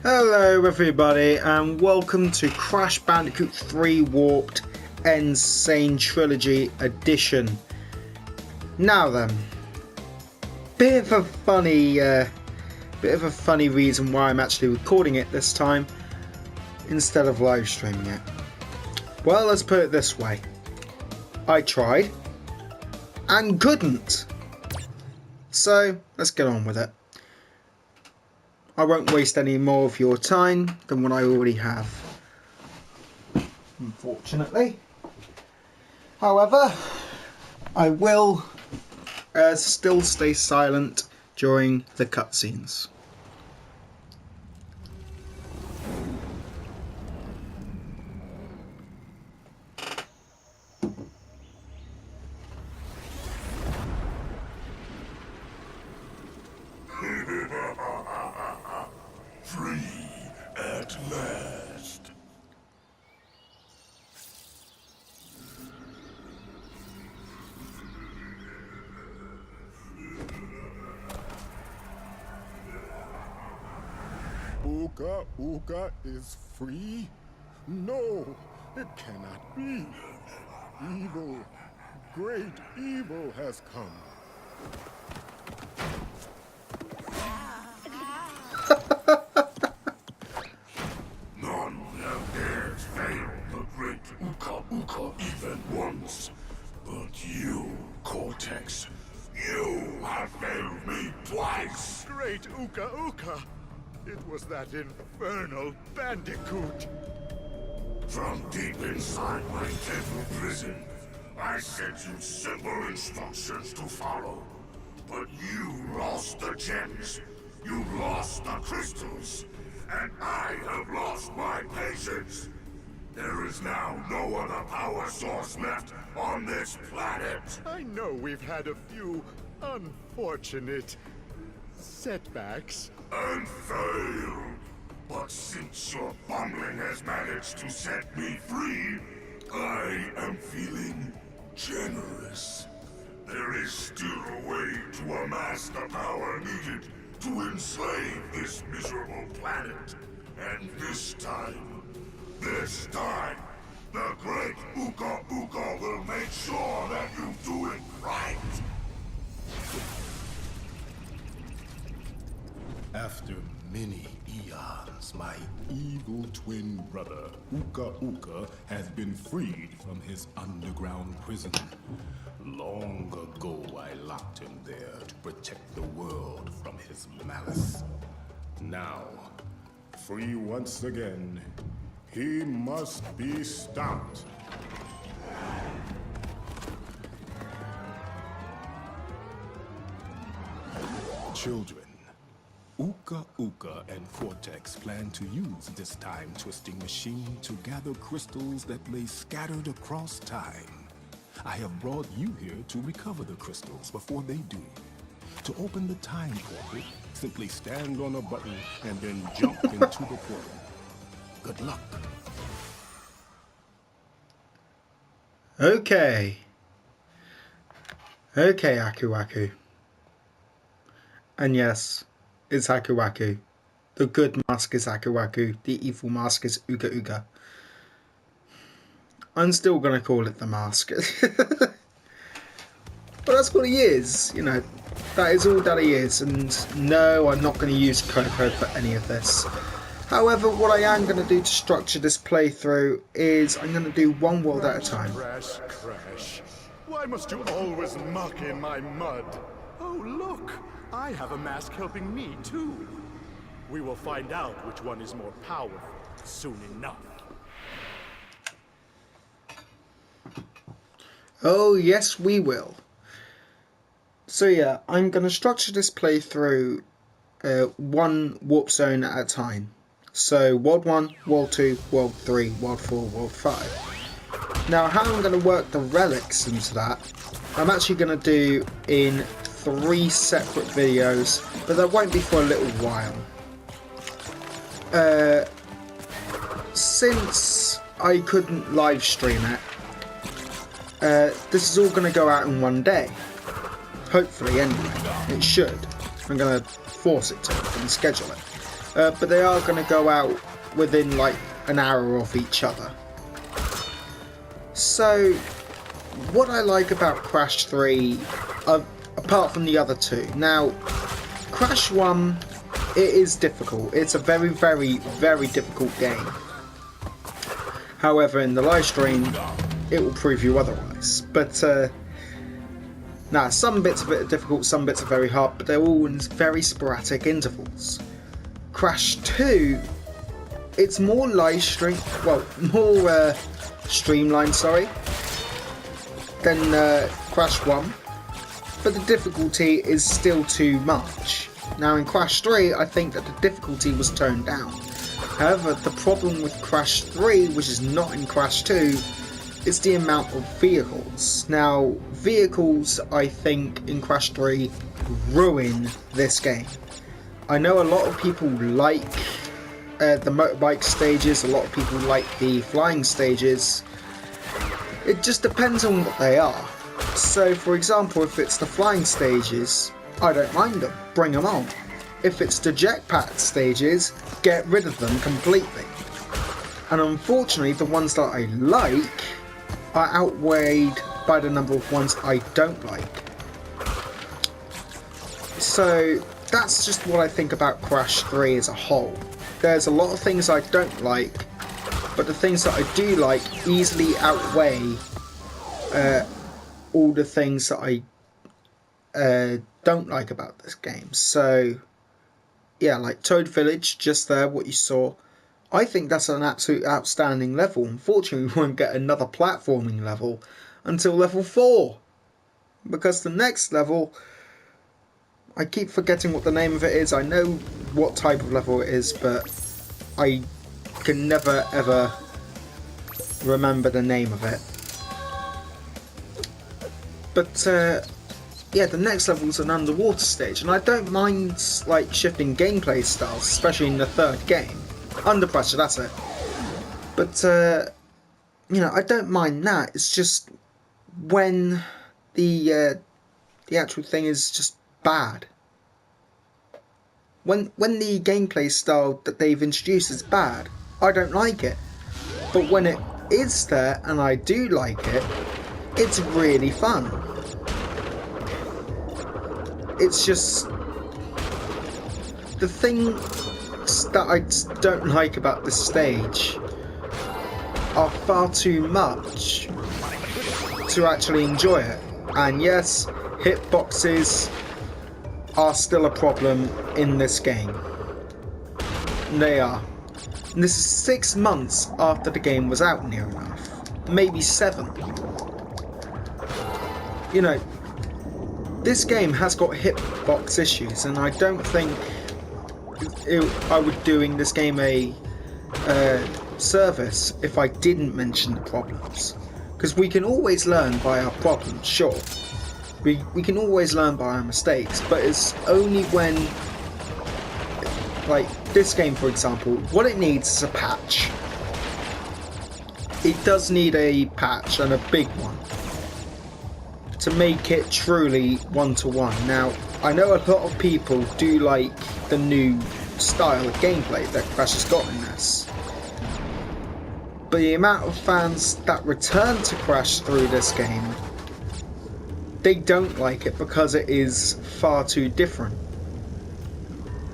Hello everybody and welcome to Crash Bandicoot 3 Warped N Sane Trilogy Edition. Now then, bit of a funny reason why I'm actually recording it this time instead of live streaming it. Well, let's put it this way. I tried and couldn't. So let's get on with it. I won't waste any more of your time than what I already have, unfortunately. However, I will still stay silent during the cutscenes. Free at last. Uka is free? No, it cannot be. Evil, great evil has come. None have dared fail the great Uka even once. But you, Cortex, you have failed me twice. Great Uka! It was that infernal bandicoot. From deep inside my temple prison, I sent you simple instructions to follow. But you lost the gems, you lost the crystals, and I have lost my patience. There is now no other power source left on this planet. I know we've had a few unfortunate setbacks. And failed. But since your bumbling has managed to set me free, I am feeling generous. There is still a way to amass the power needed to enslave this miserable planet. And this time, the great Uka will make sure that you do it right. After many eons, my evil twin brother, Uka, has been freed from his underground prison. Long ago, I locked him there to protect the world from his malice. Now, free once again, he must be stopped. Children, Uka and Cortex plan to use this time-twisting machine to gather crystals that lay scattered across time. I have brought you here to recover the crystals before they do. To open the time portal, simply stand on a button and then jump into the portal. Good luck. Okay, Aku. And yes, it's Aku. The good mask is Aku. The evil mask is Uka. I'm still going to call it the mask. But that's what he is, you know. That is all that he is. And no, I'm not going to use Coco for any of this. However, what I am going to do to structure this playthrough is I'm going to do one world at a time. Crash. Why must you always muck in my mud? Oh, look. I have a mask helping me, too. We will find out which one is more powerful soon enough. Oh, yes, we will. So yeah, I'm going to structure this playthrough one warp zone at a time. So World 1, World 2, World 3, World 4, World 5. Now how I'm going to work the relics into that, I'm actually going to do in 3 separate videos, but that won't be for a little while. Since I couldn't live stream it, this is all going to go out in one day. Hopefully, anyway. It should. I'm going to force it to and schedule it. but they are going to go out within like an hour of each other. So what I like about Crash 3, apart from the other two, now Crash 1, it is difficult. It's a very, very, very difficult game. However, in the live stream, it will prove you otherwise. But some bits of it are difficult, some bits are very hard, but they're all in very sporadic intervals. Crash 2, it's more live stream, well, more streamlined, sorry, than Crash 1, but the difficulty is still too much. Now in Crash 3, I think that the difficulty was toned down. However, the problem with Crash 3, which is not in Crash 2, is the amount of vehicles. Now, vehicles, I think, in Crash 3 ruin this game. I know a lot of people like the motorbike stages, a lot of people like the flying stages. It just depends on what they are. So, for example, if it's the flying stages, I don't mind them, bring them on. If it's the jetpack stages, get rid of them completely. And unfortunately, the ones that I like are outweighed by the number of ones I don't like. So that's just what I think about Crash 3 as a whole. There's a lot of things I don't like, but the things that I do like easily outweigh all the things that I don't like about this game. So yeah, like Toad Village, just there, what you saw, I think that's an absolute outstanding level. Unfortunately, we won't get another platforming level until level 4, because the next level, I keep forgetting what the name of it is. I know what type of level it is, but I can never ever remember the name of it. But yeah, the next level is an underwater stage, and I don't mind like shifting gameplay styles, especially in the third game. Under Pressure, that's it. But you know, I don't mind that. It's just when the actual thing is just bad. When the gameplay style that they've introduced is bad, I don't like it. But when it is there and I do like it, it's really fun. It's just the things that I don't like about this stage are far too much to actually enjoy it. And yes, hitboxes are still a problem in this game. They are. And this is 6 months after the game was out, near enough. Maybe 7. You know, this game has got hitbox issues, and I don't think I would doing this game a service if I didn't mention the problems. Because we can always learn by our problems, sure. We can always learn by our mistakes, but it's only when, like this game for example, what it needs is a patch. It does need a patch, and a big one, to make it truly one-to-one. Now, I know a lot of people do like the new style of gameplay that Crash has got in this, but the amount of fans that return to Crash through this game, they don't like it because it is far too different.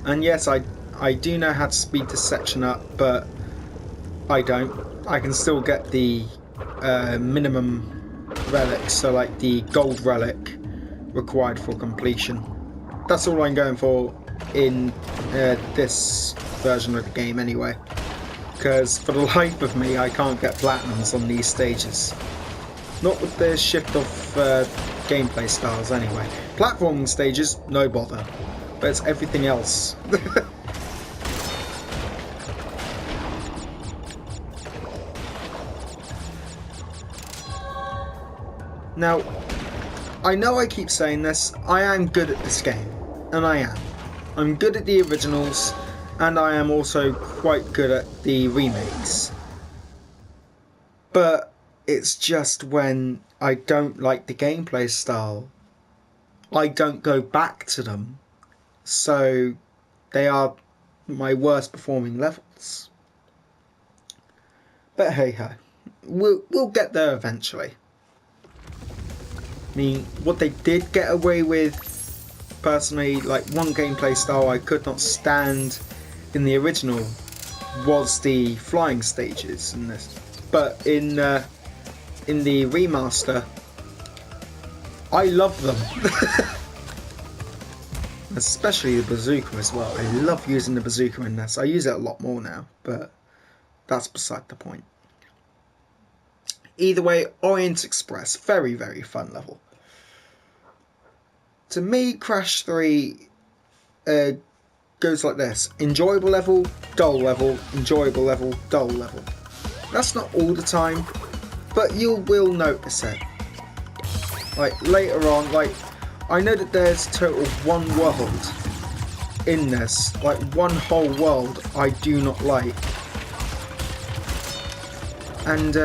And yes, I do know how to speed this section up, but I don't. I can still get the minimum relics, so like the gold relic required for completion. That's all I'm going for in this version of the game anyway, because for the life of me I can't get platinums on these stages. Not with the shift of gameplay styles anyway. Platforming stages, no bother, but it's everything else. Now, I know I keep saying this, I am good at this game, and I am. I'm good at the originals, and I am also quite good at the remakes. But it's just when I don't like the gameplay style, I don't go back to them. So they are my worst performing levels. But hey ho, we'll get there eventually. I mean, what they did get away with, personally, like one gameplay style I could not stand in the original was the flying stages in this. But in the remaster, I love them. Especially the bazooka as well. I love using the bazooka in this. I use it a lot more now, but that's beside the point. Either way, Orient Express, very, very fun level. To me, Crash 3 goes like this. Enjoyable level, dull level, enjoyable level, dull level. That's not all the time, but you will notice it. Like later on, like I know that there's a total of one world in this, like one whole world I do not like. And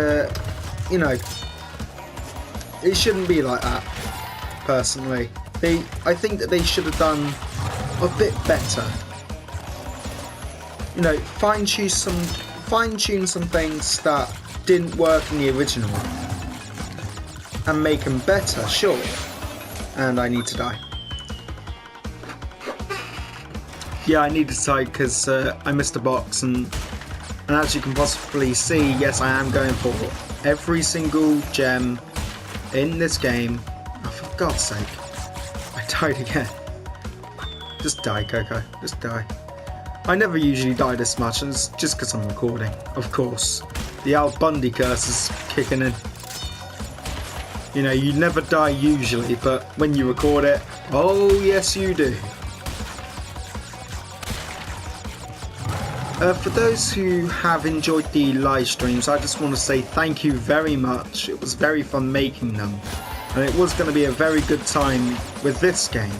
you know, it shouldn't be like that, personally. I think that they should have done a bit better. You know, fine-tune some things that didn't work in the original and make them better, sure. And I need to die. Yeah, I need to die because I missed a box, and as you can possibly see, yes, I am going for every single gem in this game. Oh, for God's sake. I died again. Just die, Coco. Just die. I never usually die this much, and it's just because I'm recording. Of course. The Al Bundy curse is kicking in. You know, you never die usually, but when you record it, oh yes you do. For those who have enjoyed the live streams, I just want to say thank you very much. It was very fun making them. And it was going to be a very good time with this game.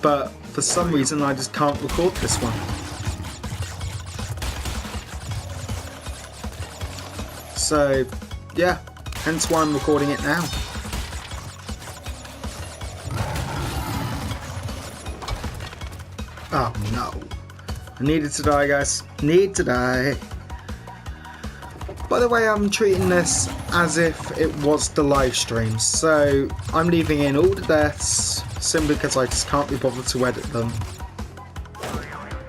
But for some reason I just can't record this one. So, yeah. Hence why I'm recording it now. Oh no. I needed to die, guys. Need to die. By the way, I'm treating this as if it was the live stream. So I'm leaving in all the deaths simply because I just can't be bothered to edit them.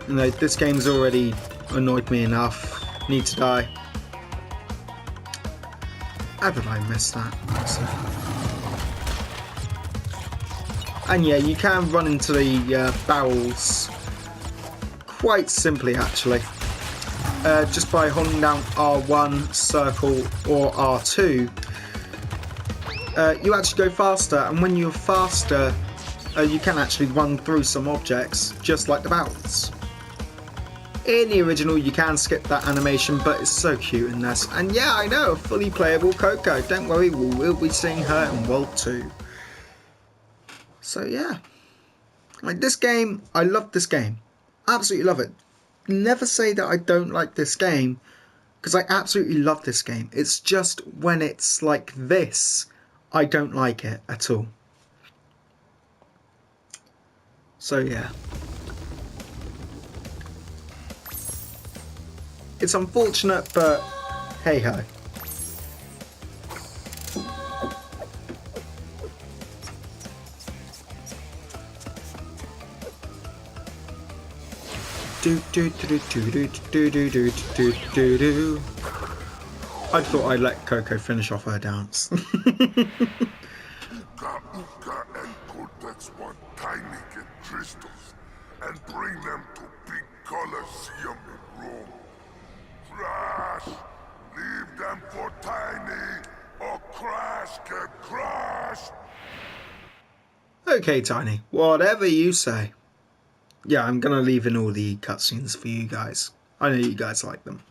You know, this game's already annoyed me enough. Need to die. How did I miss that? And yeah, you can run into the barrels quite simply actually. Just by holding down R1, circle or R2, you actually go faster, and when you're faster you can actually run through some objects just like the barrels. In the original you can skip that animation, but it's so cute in this. And yeah, I know, a fully playable Coco. Don't worry, we'll be seeing her in World 2. So yeah, like this game, I love this game. Absolutely love it. Never say that I don't like this game, because I absolutely love this game. It's just when it's like this, I don't like it at all. So yeah. It's unfortunate, but hey ho. I thought I'd let Coco finish off her dance. Uka and Cortex want Tiny get crystals and bring them to big Colosseum in Rome. Crash! Leave them for Tiny, or Crash get crushed! Okay, Tiny, whatever you say. Yeah, I'm gonna leave in all the cutscenes for you guys. I know you guys like them.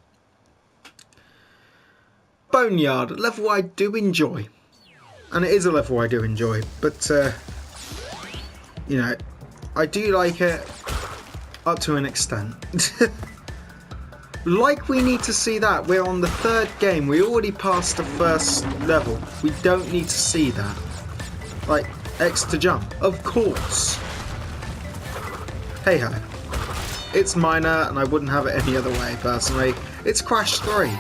Boneyard, a level I do enjoy. And it is a level I do enjoy, but you know, I do like it up to an extent. Like we need to see that. We're on the third game. We already passed the first level. We don't need to see that. Like, X to jump. Of course. Hey ho. it's minor, and I wouldn't have it any other way, personally. It's Crash 3.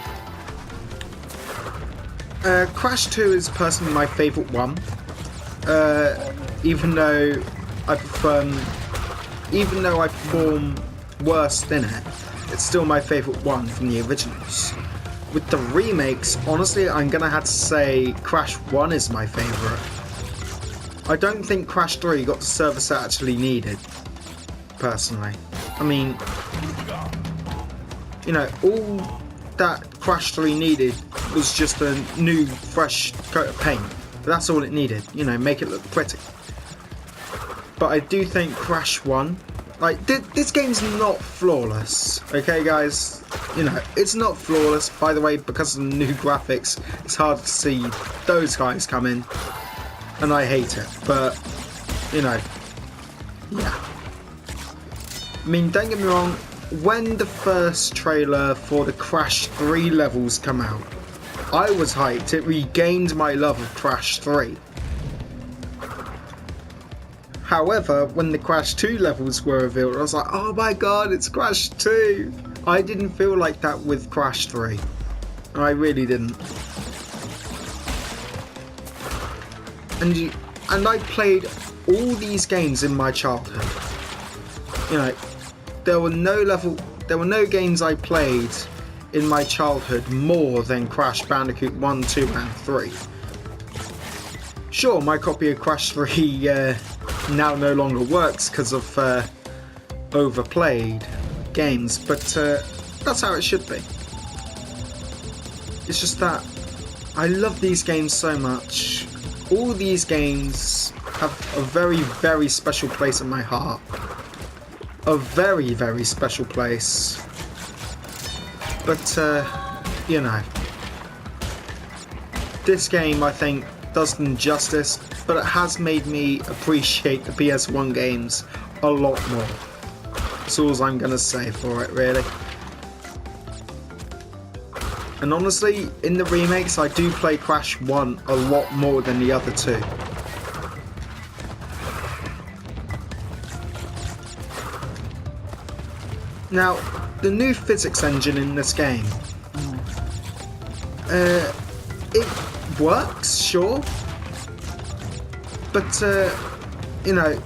Crash 2 is personally my favourite one. Even though I perform worse than it, it's still my favourite one from the originals. With the remakes, honestly, I'm gonna have to say Crash 1 is my favourite. I don't think Crash 3 got the service it actually needed, personally. I mean, you know, all that Crash 3 needed was just a new, fresh coat of paint. That's all it needed, you know, make it look pretty. But I do think Crash 1, like, this game's not flawless, okay guys? You know, it's not flawless, by the way, because of the new graphics, it's hard to see those guys come in, and I hate it, but, you know, yeah. I mean, don't get me wrong, when the first trailer for the Crash 3 levels come out, I was hyped. It regained my love of Crash 3. However, when the Crash 2 levels were revealed, I was like, oh my god, it's Crash 2! I didn't feel like that with Crash 3. I really didn't. And I played all these games in my childhood. You know, there were no games I played in my childhood more than Crash Bandicoot 1, 2 and 3. Sure, my copy of Crash 3 now no longer works because of overplayed games, but that's how it should be. It's just that I love these games so much. All these games have a very, very special place in my heart. A very, very special place. But, you know, this game, I think, does them justice, but it has made me appreciate the PS1 games a lot more. That's all I'm going to say for it, really. And honestly, in the remakes, I do play Crash 1 a lot more than the other two. Now, the new physics engine in this game, it works, sure, but, you know,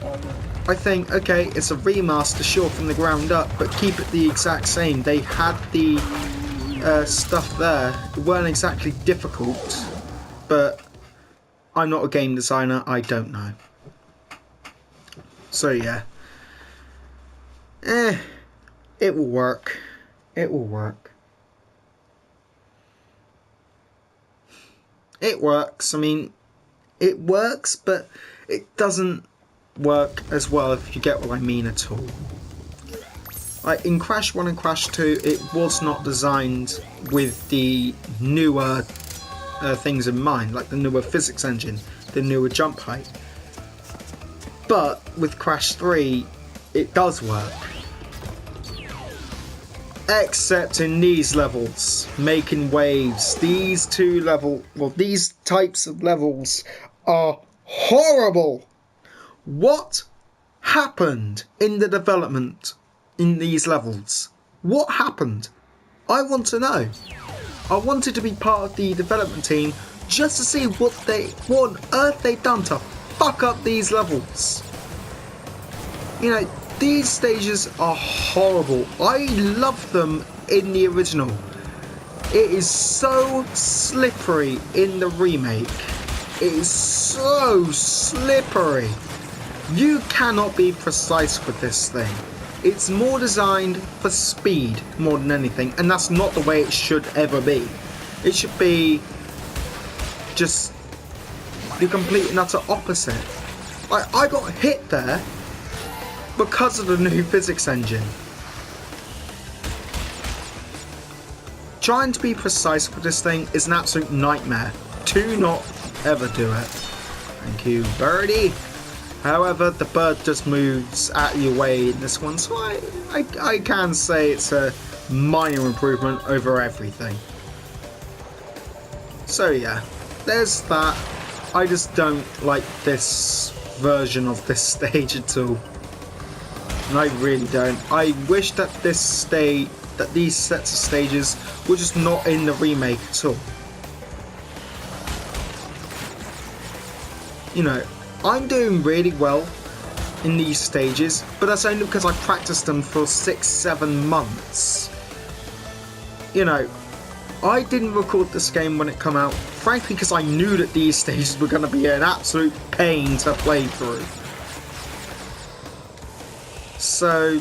I think, okay, it's a remaster, sure, from the ground up, but keep it the exact same. They had the stuff there. It weren't exactly difficult, but I'm not a game designer, I don't know. So, yeah. It will work. It will work. It works. I mean, it works, but it doesn't work as well, if you get what I mean at all. Like in Crash 1 and Crash 2, it was not designed with the newer things in mind, like the newer physics engine, the newer jump height. But with Crash 3, it does work. Except in these levels, making waves. These types of levels are horrible. What happened in the development in these levels? What happened? I want to know. I wanted to be part of the development team just to see what on earth they've done to fuck up these levels. You know, these stages are horrible. I love them in the original. It is so slippery in the remake. It is so slippery. You cannot be precise with this thing. It's more designed for speed more than anything, and that's not the way it should ever be. It should be just the complete and utter opposite. Like, I got hit there because of the new physics engine. Trying to be precise with this thing is an absolute nightmare. Do not ever do it. Thank you, birdie. However, the bird just moves out of your way in this one, so I can say it's a minor improvement over everything. So yeah, there's that. I just don't like this version of this stage at all. and I really don't. I wish that these sets of stages were just not in the remake at all. You know, I'm doing really well in these stages, but that's only because I practiced them for 6-7 months. You know, I didn't record this game when it came out, frankly because I knew that these stages were going to be an absolute pain to play through. So,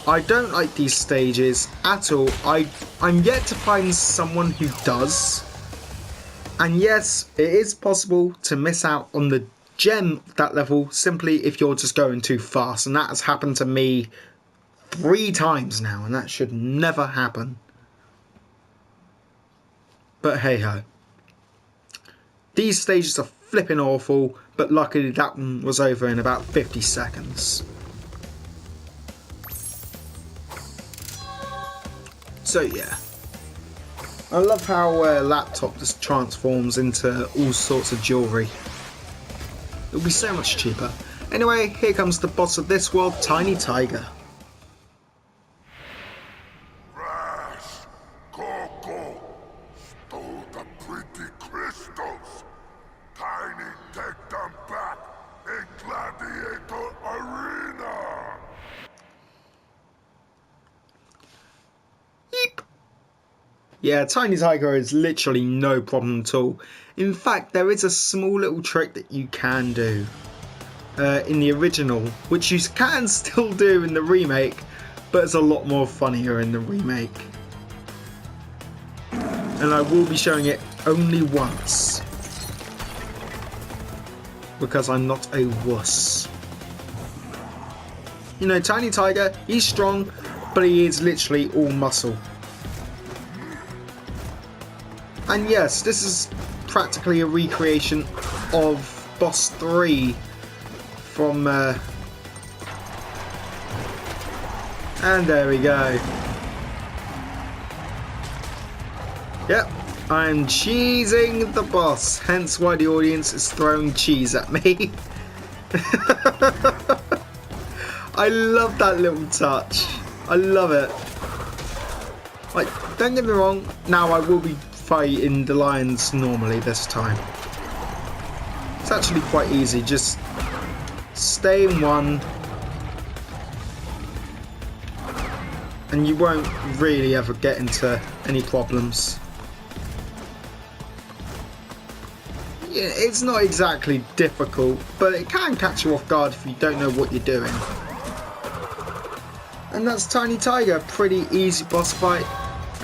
I don't like these stages at all. I'm yet to find someone who does. And yes, it is possible to miss out on the gem of that level simply if you're just going too fast. And that has happened to me 3 times now, and that should never happen. But hey ho. These stages are flipping awful, but luckily that one was over in about 50 seconds. So yeah, I love how a laptop just transforms into all sorts of jewellery. It'll be so much cheaper. Anyway, here comes the boss of this world, Tiny Tiger. Crash! Go! Stole the pretty crystals! Tiny, take them back in Gladiator Arena! Yeep. Yeah, Tiny Tiger is literally no problem at all. In fact, there is a small little trick that you can do in the original, which you can still do in the remake, but it's a lot more funnier in the remake. And I will be showing it only once, because I'm not a wuss. You know, Tiny Tiger, he's strong, but he is literally all muscle. And yes, this is practically a recreation of Boss 3 from... And there we go. Yep, I'm cheesing the boss, hence why the audience is throwing cheese at me. I love that little touch. I love it. Like, don't get me wrong, now I will be fighting the lions normally this time. It's actually quite easy, just stay in one and you won't really ever get into any problems. Yeah, it's not exactly difficult, but it can catch you off guard if you don't know what you're doing. And that's Tiny Tiger, pretty easy boss fight.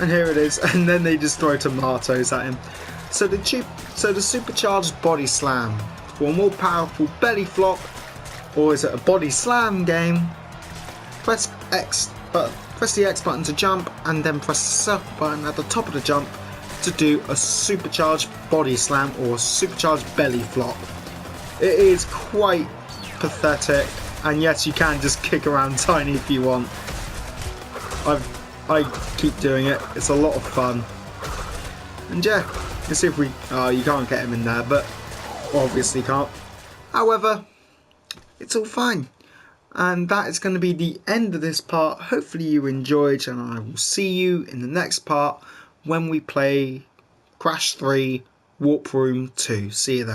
And here it is, and then they just throw tomatoes at him. So the supercharged body slam for a more powerful belly flop, or is it a body slam game? Press the X button to jump, and then press the circle button at the top of the jump to do a supercharged body slam or a supercharged belly flop. It is quite pathetic, and yes, you can just kick around Tiny if you want. I keep doing it, it's a lot of fun. And yeah, let's see if we... Oh, you can't get him in there, but obviously can't. However, it's all fine. And that is going to be the end of this part. Hopefully you enjoyed, and I will see you in the next part when we play Crash 3 Warp Room 2. See you then.